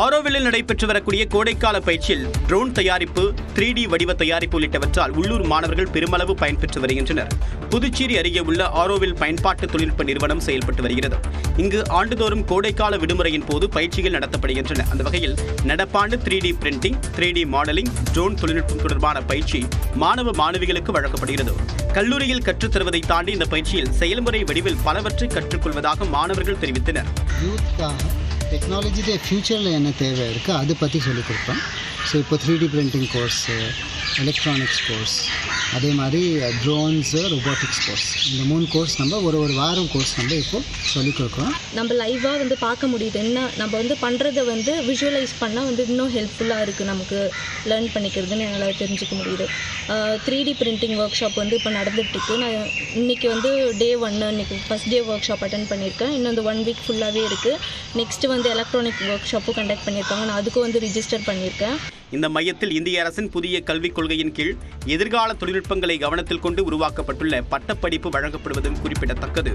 ஆரோவில்லில் நடைபெற்று வரக்கூடிய கோடைக்கால பயிற்சியில் ட்ரோன் தயாரிப்பு, 3D வடிவ தயாரிப்பு உள்ளிட்டவற்றால் உள்ளூர் மாணவர்கள் பெருமளவு பயன்பெற்று வருகின்றனர். புதுச்சேரி அருகே உள்ள ஆரோவில் பயன்பாட்டு தொழில்நுட்ப நிறுவனம் செயல்பட்டு வருகிறது. இங்கு ஆண்டுதோறும் கோடைக்கால விடுமுறையின் போது பயிற்சிகள் நடத்தப்படுகின்றன. அந்த வகையில் நடப்பாண்டு 3D printing, 3D modelling, drone தொழில்நுட்பம் தொடர்பான பயிற்சி மாணவ மாணவிகளுக்கு வழங்கப்படுகிறது. கல்லூரியில் கற்றுத்தருவதை தாண்டி இந்த பயிற்சியில் செயல்முறை வடிவில் பலவற்றை கற்றுக்கொள்வதாக மாணவர்கள் தெரிவித்தனர். டெக்னாலஜி ஃபியூச்சரில் என்ன தேவை இருக்குது அதை பற்றி சொல்லிக் கொடுப்பேன். ஸோ இப்போ 3D printing course, electronics course, அதே மாதிரி ட்ரோன்ஸு, ரொபோட்டிக்ஸ் கோர்ஸ், இந்த 3 கோர்ஸ் நம்ம ஒரு வாரம் கோர்ஸ் நம்ம இப்போ சொல்லிக் கொடுக்குறோம். நம்ம லைவாக பார்க்க முடியுது. என்ன நம்ம பண்ணுறதை விஷுவலைஸ் பண்ணால் இன்னும் ஹெல்ப்ஃபுல்லாக இருக்குது. நமக்கு லேர்ன் பண்ணிக்கிறதுன்னு என்னால் தெரிஞ்சுக்க முடியுது. 3D பிரிண்டிங் ஒர்க் ஷாப் இப்போ நடந்துகிட்ருக்கு. நான் இன்றைக்கி டே 1, இன்றைக்கி first day work shop attend பண்ணியிருக்கேன். இன்னும் இந்த 1 வீக் ஃபுல்லாகவே இருக்குது. நெக்ஸ்ட்டு எலக்ட்ரானிக் ஒர்க் ஷாப்பும் கண்டக்ட் பண்ணியிருக்காங்க. நான் அதுக்கும் ரிஜிஸ்டர் பண்ணியிருக்கேன். இந்த மையத்தில் இந்திய அரசின் புதிய கல்விக் கொள்கையின் கீழ் எதிர்கால தொழில்நுட்பங்களை கவனத்தில் கொண்டு உருவாக்கப்பட்டுள்ள பட்டப்படிப்பு வழங்கப்படுவதும் குறிப்பிடத்தக்கது.